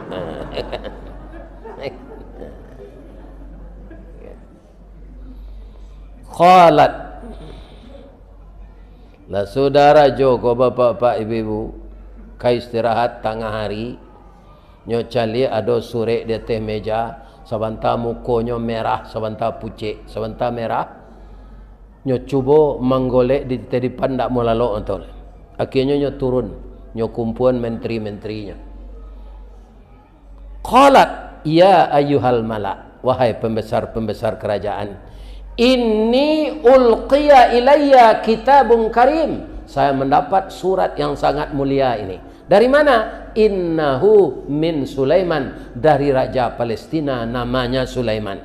Qalat, lah saudara Joko, bapak-bapak, ibu-ibu, kai istirahat tengah hari, nyo cali ada surat di atas meja, sebentar mukonyo merah, sebentar pucet, sebentar merah. Nyo cuba menggolek di depan tak mau lalu entol. Akhirnya nyo turun, nyo kumpulan menteri-menterinya. Qalat, ya ayyuhal malak, wahai pembesar-pembesar kerajaan, inni ulqiya ilayya kitabun karim. Saya mendapat surat yang sangat mulia ini. Dari mana? Innahu min Sulaiman, dari raja Palestina namanya Sulaiman.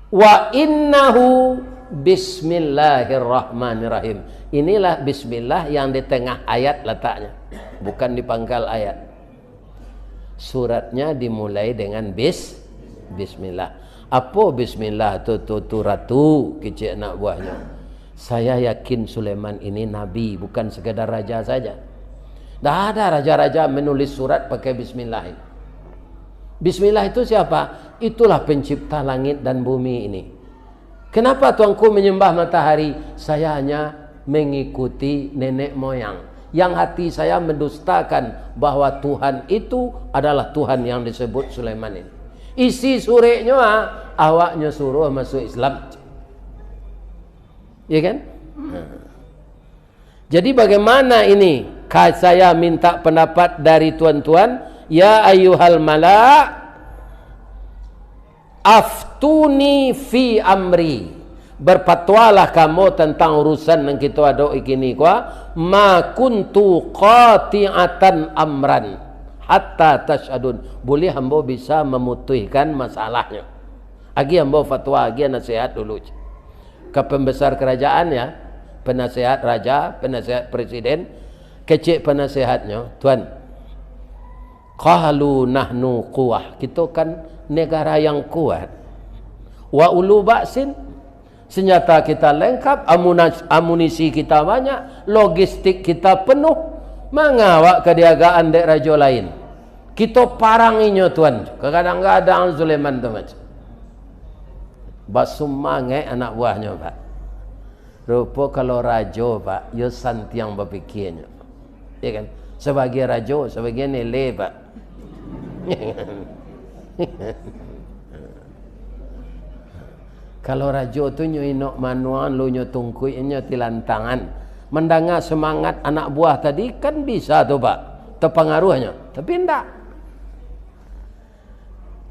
Wa innahu bismillahirrahmanirrahim. Inilah bismillah yang di tengah ayat letaknya, bukan di pangkal ayat. Suratnya dimulai dengan bismillah. Apa bismillah tu ratu kecil anak buahnya. Saya yakin Sulaiman ini nabi, bukan sekadar raja saja. Dah ada raja-raja menulis surat pakai bismillah ini. Bismillah itu siapa? Itulah pencipta langit dan bumi ini. Kenapa tuanku menyembah matahari? Saya hanya mengikuti nenek moyang. Yang hati saya mendustakan bahwa Tuhan itu adalah Tuhan yang disebut Sulaiman ini. Isi suratnya, awaknya suruh masuk Islam. Ya kan? Jadi bagaimana ini? Saya minta pendapat dari tuan-tuan. Ya ayyuhal malak, aftuni fi amri, berfatwalah kamu tentang urusan yang kita ada begini kuah. Ma kuntu qati'atan amran hatta tashadun. Boleh hamba bisa memutuskan masalahnya. Agi hamba fatwa, agi nasihat dulu ke pembesar kerajaan ya, penasihat raja, penasihat presiden, kecil penasihatnya, tuan, qalu nahnu quwah, kita kan negara yang kuat, wa ulu ba'sin, senjata kita lengkap, amunisi kita banyak, logistik kita penuh, mengawak kediagaan dek raja lain. Kita paranginya tuan, kadang-kadang Sulaiman tu macam basumangai anak buahnya pak. Rupa kalau raja pak, yo santiang berfikirnya, ya kan? Sebagai raja, sebagai nilai pak. Kalau raja tu nyo inok manuan, lu nyo tungkui, nyo tilantangan, mendengar semangat anak buah tadi kan bisa tu pak, terpengaruhnya. Tapi ndak.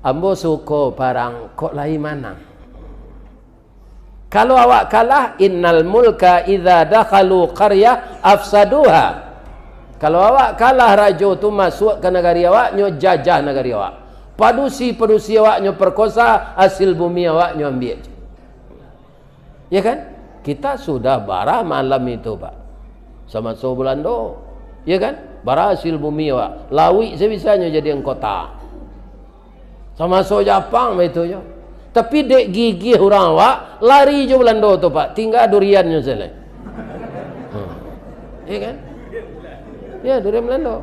Ambo suko parang kok lain mana? Kalau awak kalah, innal mulka idza dakhalu qaryah afsaduha. Kalau awak kalah, raja tu masuk ke negara awak, nyo jajah negara awak. Padusi awak nyo perkosa, hasil bumi awak nyo ambil. Ya kan? Kita sudah bara malam itu pak, sama sebulan do, ya kan? Bara hasil bumi awak, lawi sebisanya jadi kota. Sama so Jepang itu yo. Tapi dek gigi orang awak lari je Belanda tu pak, tinggal duriannya saja. Ya kan? Ya, durian Belanda.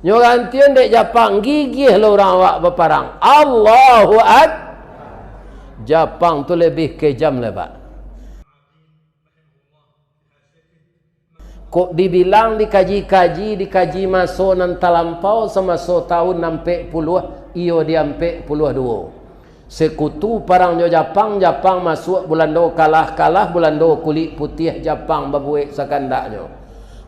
Nyo gantian dek Jepang gigih lo orang awak berperang. Allahu Akbar. Jepang tu lebih kejam lebat. Kok dibilang dikaji masuk nan talampau semasuk tahun 60 iyo dia 42. Sekutu parang nyo Jepang masuk bulan do kalah bulan do kulit putih Jepang babuik sakandaknyo.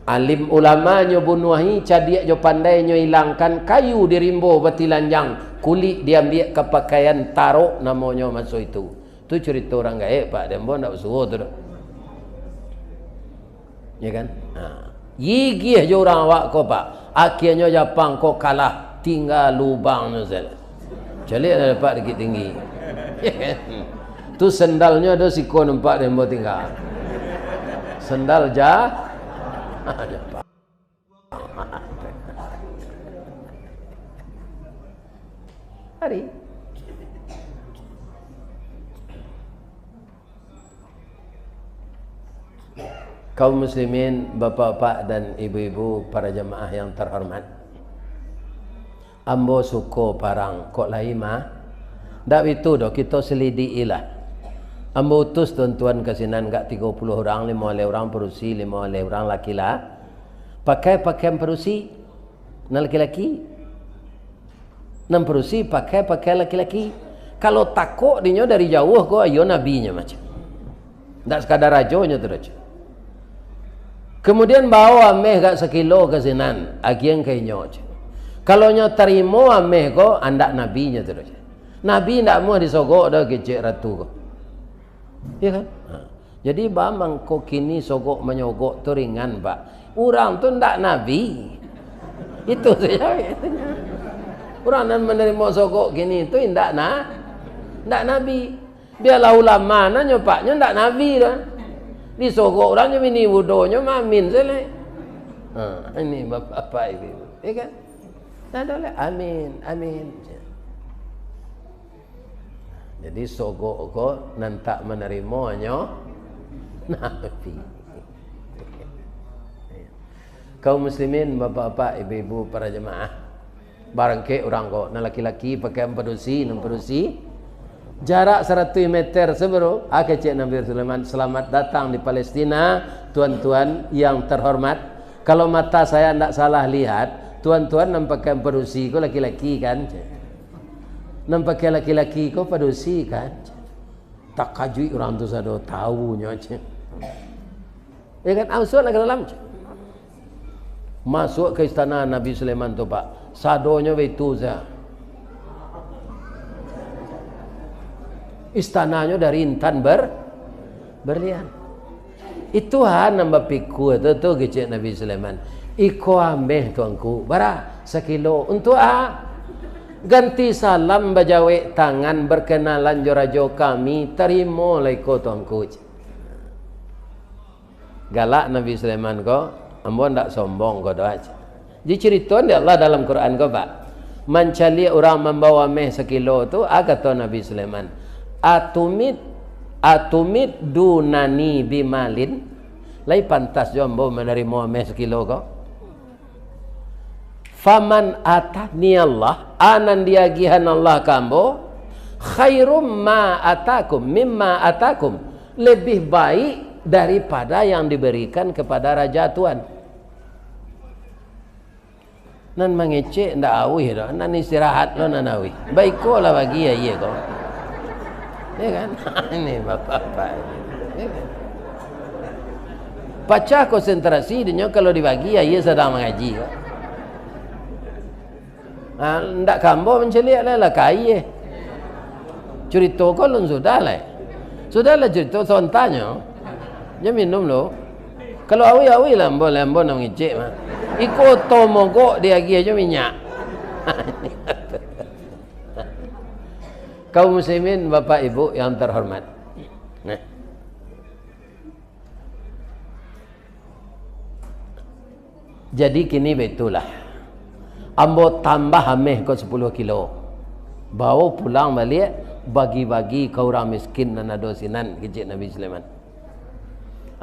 Alim ulama nyo bunuhi cadiak nyo pandai nyo hilangkan kayu di rimbo betilanjang kulit diambil ke pakaian tarok namanya masuk itu. Tu cerita orang gaib Pak Dembo ndak suruh tu. Ya kan? Gigih je orang awak ko Pak. Akhirnya Jepang ko kalah tinggal lubang tu sel. Calik dah dapat dikit tinggi. Tu sendalnya ada siko nampak Dembo tinggal. Sendal Jepang. Hari kaum muslimin, bapak-bapak dan ibu-ibu, para jemaah yang terhormat. Ambo suko parang kok lain mah. Dak itu dah kita selidiki lah. Ambo utus tuan-tuan kasinan gak 30 orang, 5 orang perusi, 5 orang laki-laki. Pakai pakaian perusi, na laki-laki. 6 perusi pakai laki-laki. Kalau takut dinyo dari jauh ko ayo nabinya macam. Ndak sekadar rajonya terus. Kemudian bawa ameh gak sekilo ke sinan, agian kainyo. Kalau nyo terima ameh ko andak nabinya terus. Nabi ndak mau disogok dah kecik ratu ko. Ya kan? Jadi bamang ko kini sogok menyogok tu ringan Pak. Orang tu ndak nabi. Itu saja. Orang yang menerima sogok gini tu ndak nabi. Biarlah ulama nanya Pak, nyo ndak nabi dah. Disogok orangnya ini wudonya mamin selai. Ini bapak ibu, ya kan? Adalah amin. Jadi sogok ko nantak menerimanya nabi. Kaum muslimin, bapak-bapak, ibu-ibu, para jemaah. Barangke orang ko, na laki-laki pakai perusi. Jarak 100 meter sebelum Cik Nabi Sulaiman, selamat datang di Palestina, tuan-tuan yang terhormat. Kalau mata saya tidak salah lihat, tuan-tuan nampakkan perusi ko laki-laki kan? Nampakkan laki-laki ko perusi kan? Tak kajui orang tu sado tahu nyonya. Ya kan? Masuk ke dalam. Masuk ke istana Nabi Sulaiman tu Pak. Sadonya itu saya. Istananya dari intan berlian. Itu nambah pikul tu kecik Nabi Sulaiman. Iko ameh tuanku, bara sekilo untuk ganti salam bajawe tangan berkenalan jorajo kami terima laiko tuanku. Galak Nabi Sulaiman ko, ambo ndak sombong ko doa. Jadi cerita di Allah dalam Quran ko Pak. Mencari orang membawa meh sekilo tu, kata Nabi Sulaiman. Atumit dunani bimalin. Lai pantas jombo menerima meh sekilo ko. Faman atani Allah, anan diagihan Allah kambo, khairum ma atakum mimma atakum, lebih baik daripada yang diberikan kepada raja tuan. Nan mengecek ndak awih dah, nan istirahat lo nan awih. Baik ko lah bagi ya ko. Ya kan? Ini bapak-bapak. Ya kan? Baca konsentrasi dia kalau dibagi ya sedang mengaji ko. Ndak kambo menceliak lah kai. Cerita ko lun sudah lah. Sudahlah cerita sontanya. Dia minum lo. Kalau awi lah boleh nak ngicik mah. Ikut tomogok dia lagi aja minyak. Kaum muslimin, bapak ibu yang terhormat. Nah. Jadi kini betulah. Ambo tambah ameh ko 10 kilo. Bawa pulang balik bagi-bagi ke orang miskin dan adosinan kecik Nabi Sulaiman.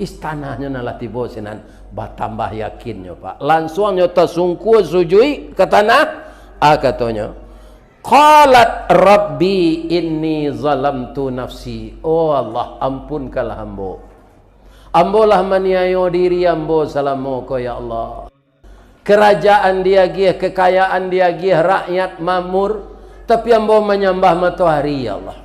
Istananya nalah tibo sinan batambah yakinnya Pak. Langsungnya tasungku sujui ke tanah. Katanya, qalat rabbi inni zalamtu nafsi. Oh Allah, ampunkanlah ambo. Ambolah maniayo diri ambo salamoko ya Allah. Kerajaan dia gih, kekayaan dia gih, rakyat makmur, tapi ambo menyembah matahari ya Allah.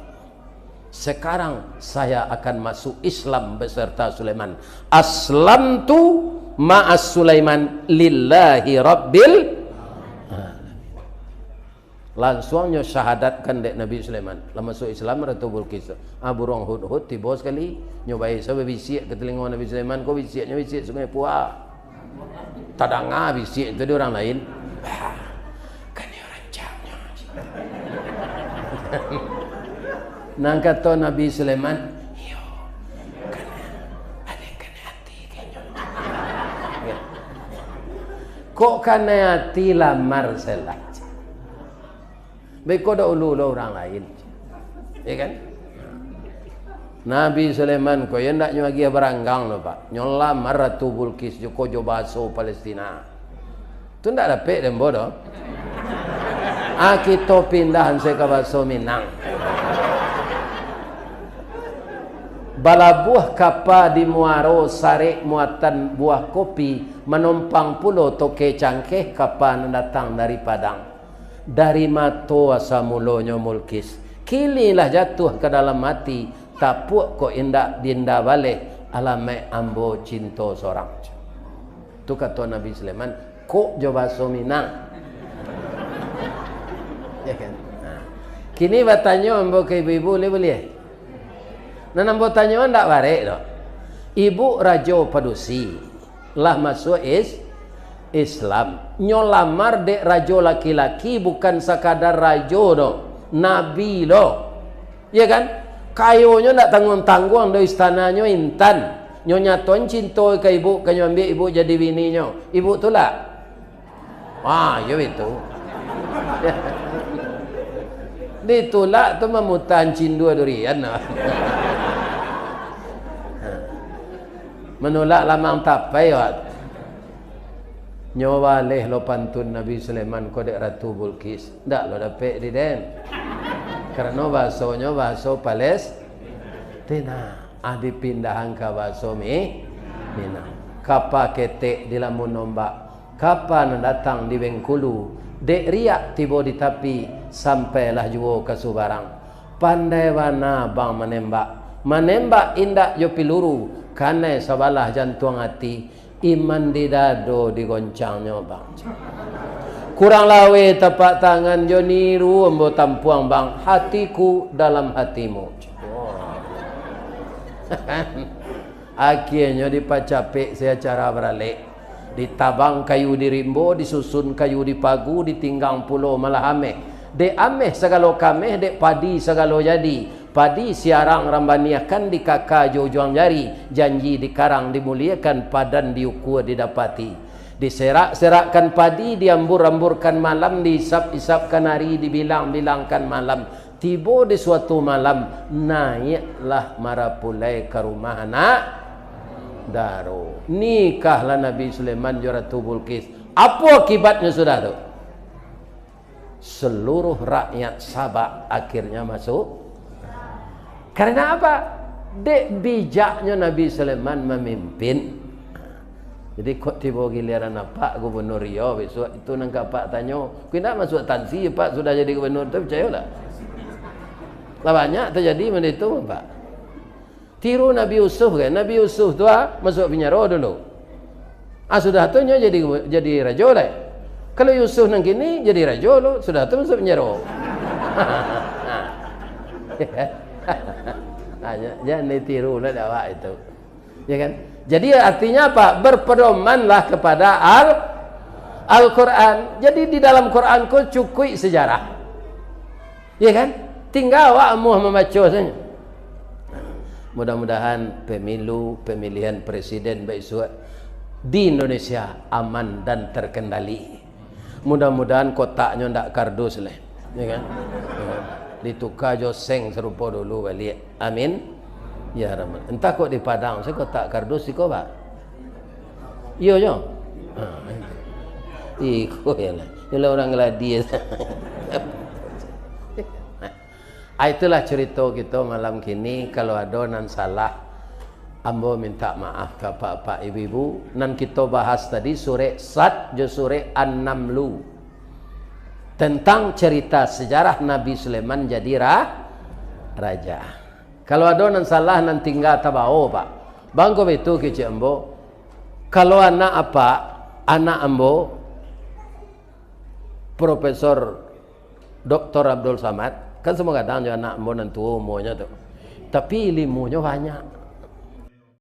Sekarang saya akan masuk Islam beserta Sulaiman. Aslamtu ma'as Sulaiman lillahi rabbil alamin. Langsungnya syahadatkan dek Nabi Sulaiman. Lama masuk Islam Ratu Bilqis. Burung hud-hud tiba sekali nyobai saya bisik ke telinga Nabi Sulaiman. Kau bisiknya bisik sungai Puah. Tadanga bisik itu di orang lain. Kan dia rancangnya. Nang kata Nabi Sulaiman, yo, kena hati kayaknya. Kok kena hati lamar selah? Baik kau dah ulu orang lain, ya kan? Nabi Sulaiman kau yang tak nyuagi beranggang loh Pak, nyolamar Ratu Bilqis joko jobaso Palestina. Tu tak dapat dan bodoh. Kita pindahan saya ke baso Minang. Bala buah kapa di muaro sare muatan buah kopi menumpang pulo toke cangkeh kapa datang dari Padang dari mato asa mulonyo Bilqis kililah jatuh ke dalam mati tapuk ko indak dinda balik alame ambo cinto sorang tu kata Nabi Sulaiman kok coba Minang ya kan kini batanya ambo ke ibu-ibu boleh nah nambo tanya ndak barek dok. Ibu rajo padusi lah masuk Islam. Nyolamar dek rajo laki-laki bukan sekadar rajo dok. Nabi dok. Ya kan? Kayonya ndak tanggung-tanggung do istananya intan. Nyonya ton cinta ke ibu kanyo ambil ibu jadi bininya. Ibu tu lah. Wah, ya itu. Ditolak tu memutan cindua durian. Menolak lamang tapai wat. Nyawa leh lo pantun Nabi Sulaiman kodek Ratu Bilqis. Ndak lo dapat di den. Karena bahasanya bahasa Palestina. Dipindahan ke bahasa Minang. Kapa ketek di lamun nombak. Kapan datang di Bengkulu. Dek riak tiba di tapi sampailah juo ke Subarang. Pandai wana bang menembak. Menembak indak jo piluru. Karena sabalah jantung hati iman di dado digoncangnya bang. Kurang lawe tapak tangan jo niru embo tampuang bang hatiku dalam hatimu. Akhirnya dipacapek saya cara beralik. Ditabang kayu di rimbo, disusun kayu di pagu, ditinggang pulau malah ameh. Dek ameh segala kameh, dek padi segala jadi. Padi siarang rambaniakan di kakak juang jari. Janji dikarang dimuliakan, padan diukur didapati. Diserak-serakkan padi, diambur-amburkan malam, diisap-isapkan hari, dibilang-bilangkan malam. Tiba di suatu malam, naiklah marapulai ke rumah anak Daro. Nikahlah Nabi Sulaiman dan Ratu Bilqis. Apa akibatnya sudah tu? Seluruh rakyat Sabak akhirnya masuk. Karena apa? Dek bijaknya Nabi Sulaiman memimpin. Jadi kok tiba giliran Pak Gubernur Riau besok itu nangka Pak tanya, "Kau nak masuk tansi Pak sudah jadi gubernur?" Tu percayalah. Lah banyak terjadi benda itu Pak. Tiru Nabi Yusuf kan? Nabi Yusuf tu masuk penjara dulu. Sudah tu jadi raja lah. Kalau Yusuf nang kini jadi raja lo, sudah tu masuk penjara. Jangan ditiru lah dakwah itu, ya kan? Jadi artinya apa? Berpedomanlah kepada Al-Quran. Jadi di dalam Quran ku cukup sejarah, ya kan? Tinggal awakmu membaca saja. Mudah-mudahan pemilihan presiden besok di Indonesia aman dan terkendali. Mudah-mudahan kotaknya ndak kardus lah, ya kan? Ditukar jo seng serupa dulu balik. Amin. Ya Rahman. Entah kok di Padang, saya kok tak kardus kok Pak. Iya yo. Iko ya lah. Itulah orang gladi. Itulah cerita kita malam kini. Kalau ada nan salah, ambo minta maaf ke pak ibu-ibu. Nan kita bahas tadi sure Sad jo sure An-Namlu. Tentang cerita sejarah Nabi Sulaiman jadi raja. Kalau ada nan salah nan tinggal tabao Pak. Bangko itu kecik ambo. Kalau anak apa? Anak ambo Profesor Dr. Abdul Samad. Kan semua kadang anak ambo nan tua umurnya tu. Tapi ilmunya banyak.